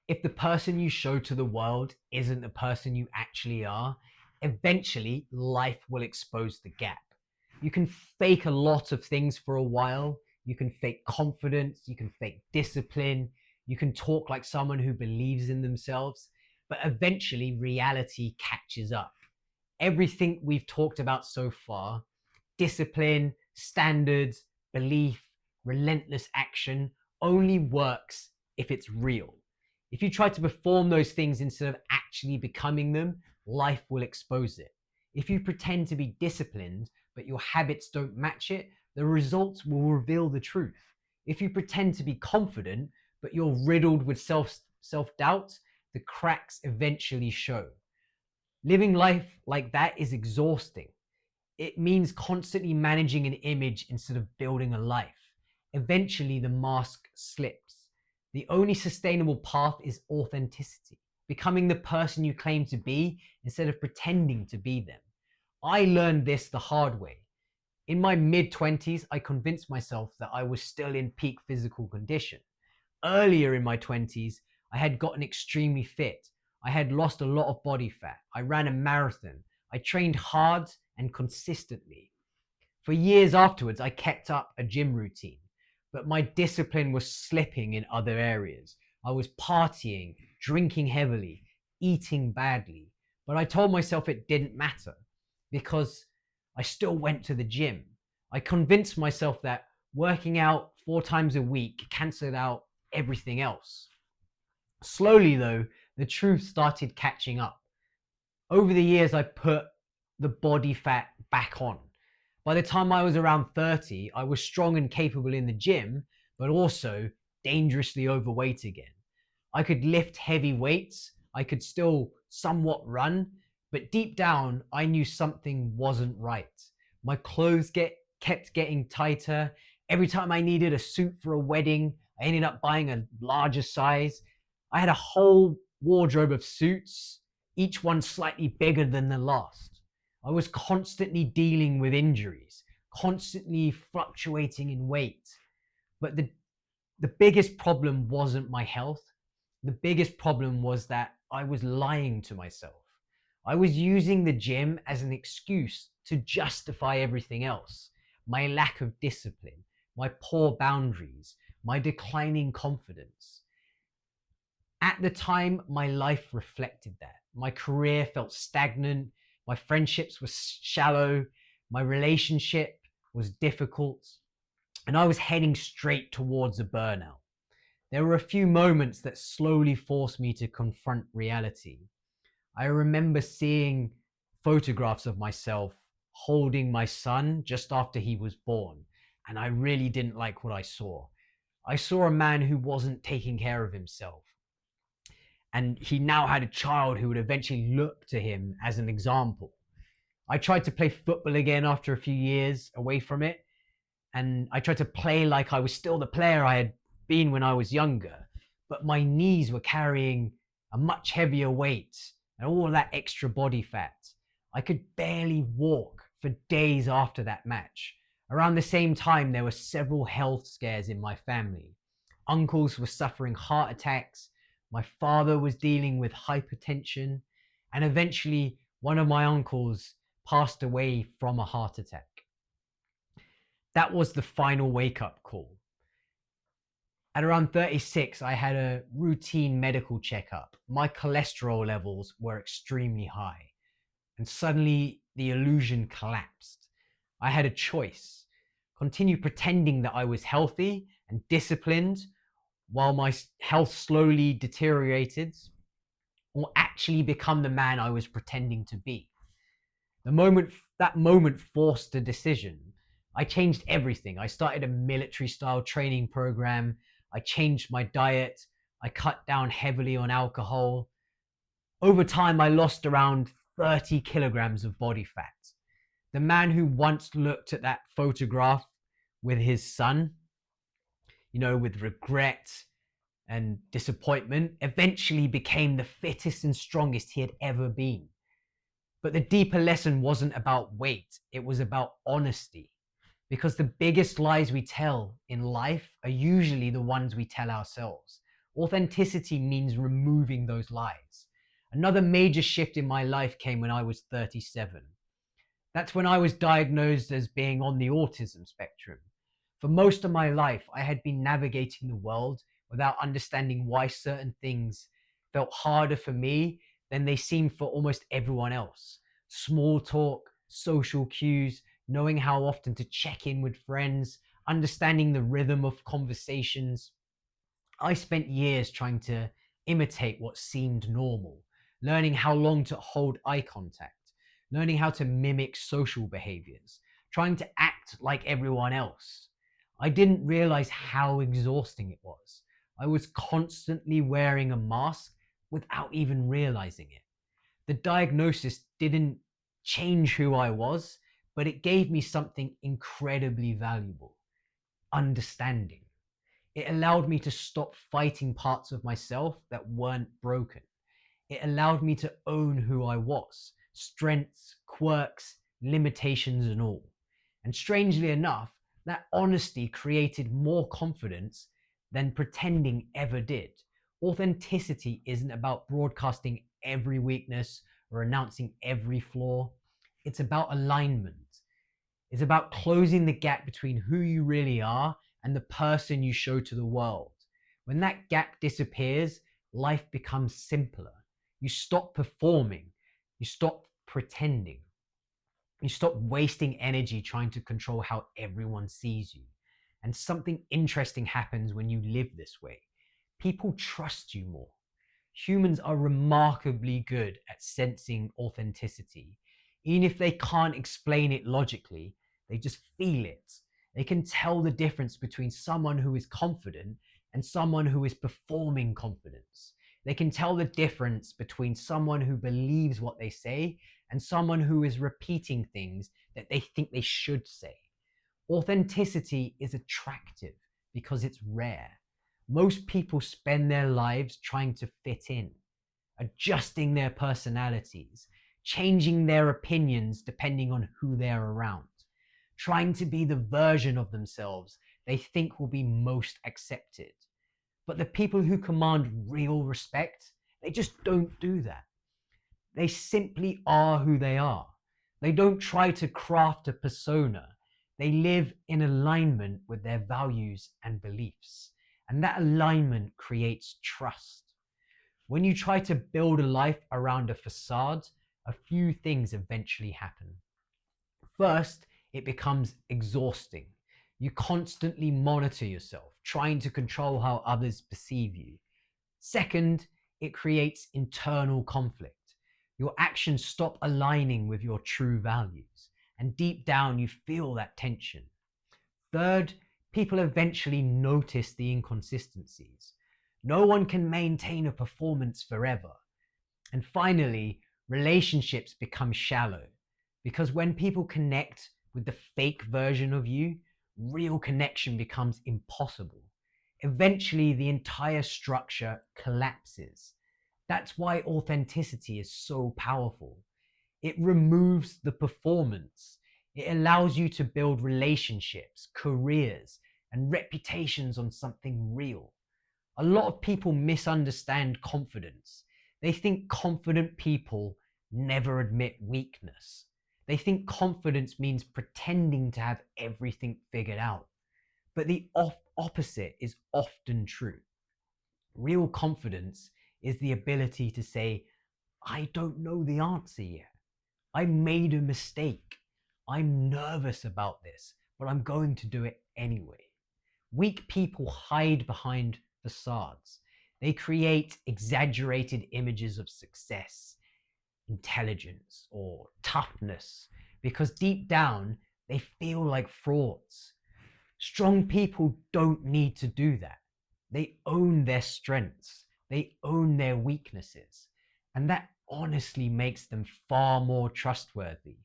If the person you show to the world isn't the person you actually are, eventually life will expose the gap. You can fake a lot of things for a while. You can fake confidence, you can fake discipline, you can talk like someone who believes in themselves, but eventually reality catches up. Everything we've talked about so far, discipline, standards, belief, relentless action, only works if it's real. If you try to perform those things instead of actually becoming them, life will expose it. If you pretend to be disciplined, but your habits don't match it, the results will reveal the truth. If you pretend to be confident, but you're riddled with self doubt, the cracks eventually show. Living life like that is exhausting. It means constantly managing an image instead of building a life. Eventually, the mask slips. The only sustainable path is authenticity, becoming the person you claim to be instead of pretending to be them. I learned this the hard way. In my mid 20s, I convinced myself that I was still in peak physical condition. Earlier in my 20s, I had gotten extremely fit. I had lost a lot of body fat. I ran a marathon. I trained hard and consistently. For years afterwards, I kept up a gym routine, but my discipline was slipping in other areas. I was partying, drinking heavily, eating badly. But I told myself it didn't matter because I still went to the gym. I convinced myself that working out 4 times a week cancelled out everything else. Slowly, though, the truth started catching up. Over the years, I put the body fat back on. By the time I was around 30, I was strong and capable in the gym, but also dangerously overweight again. I could lift heavy weights, I could still somewhat run, but deep down, I knew something wasn't right. My clothes kept getting tighter. Every time I needed a suit for a wedding, I ended up buying a larger size. I had a whole wardrobe of suits, each one slightly bigger than the last. I was constantly dealing with injuries, constantly fluctuating in weight. But the biggest problem wasn't my health. The biggest problem was that I was lying to myself. I was using the gym as an excuse to justify everything else. My lack of discipline, my poor boundaries, my declining confidence. At the time, my life reflected that. My career felt stagnant. My friendships were shallow. My relationship was difficult. And I was heading straight towards a burnout. There were a few moments that slowly forced me to confront reality. I remember seeing photographs of myself holding my son just after he was born, and I really didn't like what I saw. I saw a man who wasn't taking care of himself, and he now had a child who would eventually look to him as an example. I tried to play football again after a few years away from it, and I tried to play like I was still the player I had been when I was younger, but my knees were carrying a much heavier weight and all of that extra body fat. I could barely walk for days after that match. Around the same time, there were several health scares in my family. Uncles were suffering heart attacks. My father was dealing with hypertension. And eventually, one of my uncles passed away from a heart attack. That was the final wake up call. At around 36, I had a routine medical checkup. My cholesterol levels were extremely high, and suddenly the illusion collapsed. I had a choice: continue pretending that I was healthy and disciplined while my health slowly deteriorated, or actually become the man I was pretending to be. That moment forced a decision. I changed everything. I started a military style training program. I changed my diet. I cut down heavily on alcohol. Over time, I lost around 30 kilograms of body fat. The man who once looked at that photograph with his son, with regret and disappointment, eventually became the fittest and strongest he had ever been. But the deeper lesson wasn't about weight, it was about honesty. Because the biggest lies we tell in life are usually the ones we tell ourselves. Authenticity means removing those lies. Another major shift in my life came when I was 37. That's when I was diagnosed as being on the autism spectrum. For most of my life, I had been navigating the world without understanding why certain things felt harder for me than they seemed for almost everyone else. Small talk, social cues, knowing how often to check in with friends, understanding the rhythm of conversations. I spent years trying to imitate what seemed normal, learning how long to hold eye contact, learning how to mimic social behaviors, trying to act like everyone else. I didn't realize how exhausting it was. I was constantly wearing a mask without even realizing it. The diagnosis didn't change who I was, but it gave me something incredibly valuable: understanding. It allowed me to stop fighting parts of myself that weren't broken. It allowed me to own who I was, strengths, quirks, limitations, and all. And strangely enough, that honesty created more confidence than pretending ever did. Authenticity isn't about broadcasting every weakness or announcing every flaw. It's about alignment. It's about closing the gap between who you really are and the person you show to the world. When that gap disappears, life becomes simpler. You stop performing, you stop pretending, you stop wasting energy trying to control how everyone sees you. And something interesting happens when you live this way. People trust you more. Humans are remarkably good at sensing authenticity. Even if they can't explain it logically, they just feel it. They can tell the difference between someone who is confident and someone who is performing confidence. They can tell the difference between someone who believes what they say and someone who is repeating things that they think they should say. Authenticity is attractive because it's rare. Most people spend their lives trying to fit in, adjusting their personalities, changing their opinions depending on who they're around, trying to be the version of themselves they think will be most accepted. But the people who command real respect, they just don't do that. They simply are who they are. They don't try to craft a persona. They live in alignment with their values and beliefs. And that alignment creates trust. When you try to build a life around a facade, a few things eventually happen. First, it becomes exhausting. You constantly monitor yourself, trying to control how others perceive you. Second, it creates internal conflict. Your actions stop aligning with your true values, and deep down you feel that tension. Third, people eventually notice the inconsistencies. No one can maintain a performance forever. And finally, relationships become shallow because when people connect with the fake version of you, real connection becomes impossible. Eventually, the entire structure collapses. That's why authenticity is so powerful. It removes the performance. It allows you to build relationships, careers, and reputations on something real. A lot of people misunderstand confidence. They think confident people never admit weakness. They think confidence means pretending to have everything figured out. But the opposite is often true. Real confidence is the ability to say, I don't know the answer yet. I made a mistake. I'm nervous about this, but I'm going to do it anyway. Weak people hide behind facades. They create exaggerated images of success, intelligence, or toughness because deep down they feel like frauds. Strong people don't need to do that. They own their strengths, they own their weaknesses, and that honestly makes them far more trustworthy.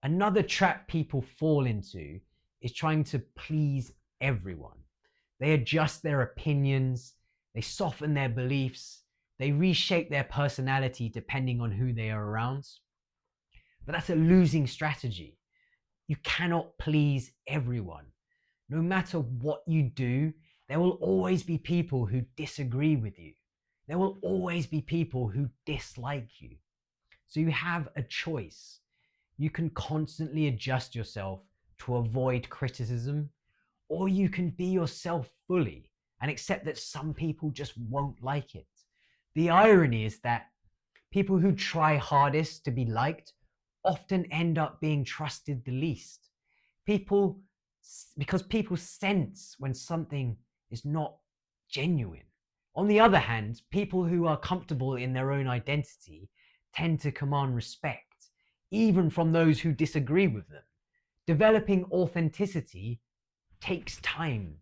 Another trap people fall into is trying to please everyone. They adjust their opinions, they soften their beliefs, they reshape their personality depending on who they are around. But that's a losing strategy. You cannot please everyone. No matter what you do, There will always be people who disagree with you. There will always be people who dislike you. So you have a choice. You can constantly adjust yourself to avoid criticism, or you can be yourself fully and accept that some people just won't like it. The irony is that people who try hardest to be liked often end up being trusted the least. People, because people sense when something is not genuine. On the other hand, people who are comfortable in their own identity tend to command respect, even from those who disagree with them. Developing authenticity takes time.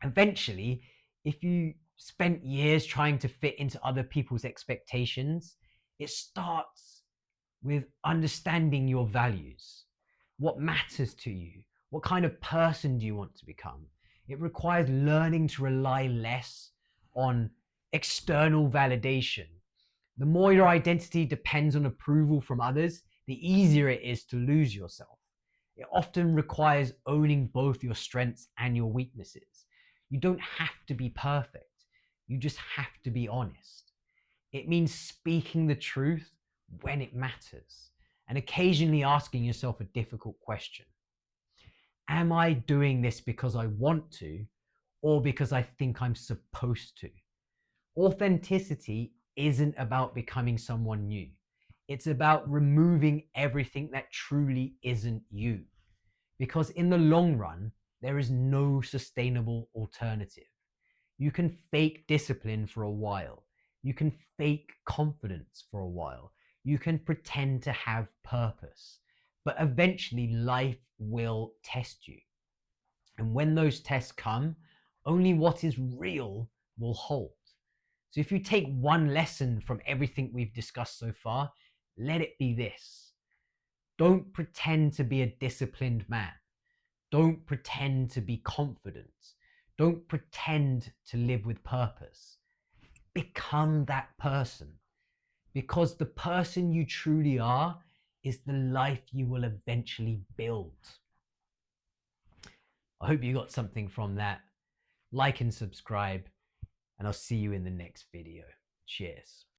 Eventually, if you spent years trying to fit into other people's expectations, it starts with understanding your values. What matters to you? What kind of person do you want to become? It requires learning to rely less on external validation. The more your identity depends on approval from others, the easier it is to lose yourself. It often requires owning both your strengths and your weaknesses. You don't have to be perfect. You just have to be honest. It means speaking the truth when it matters and occasionally asking yourself a difficult question. Am I doing this because I want to or because I think I'm supposed to? Authenticity isn't about becoming someone new. It's about removing everything that truly isn't you. Because in the long run, there is no sustainable alternative. You can fake discipline for a while. You can fake confidence for a while. You can pretend to have purpose. But eventually, life will test you. And when those tests come, only what is real will hold. So if you take one lesson from everything we've discussed so far, let it be this. Don't pretend to be a disciplined man. Don't pretend to be confident. Don't pretend to live with purpose. Become that person, because the person you truly are is the life you will eventually build. I hope you got something from that. Like and subscribe, and I'll see you in the next video. Cheers.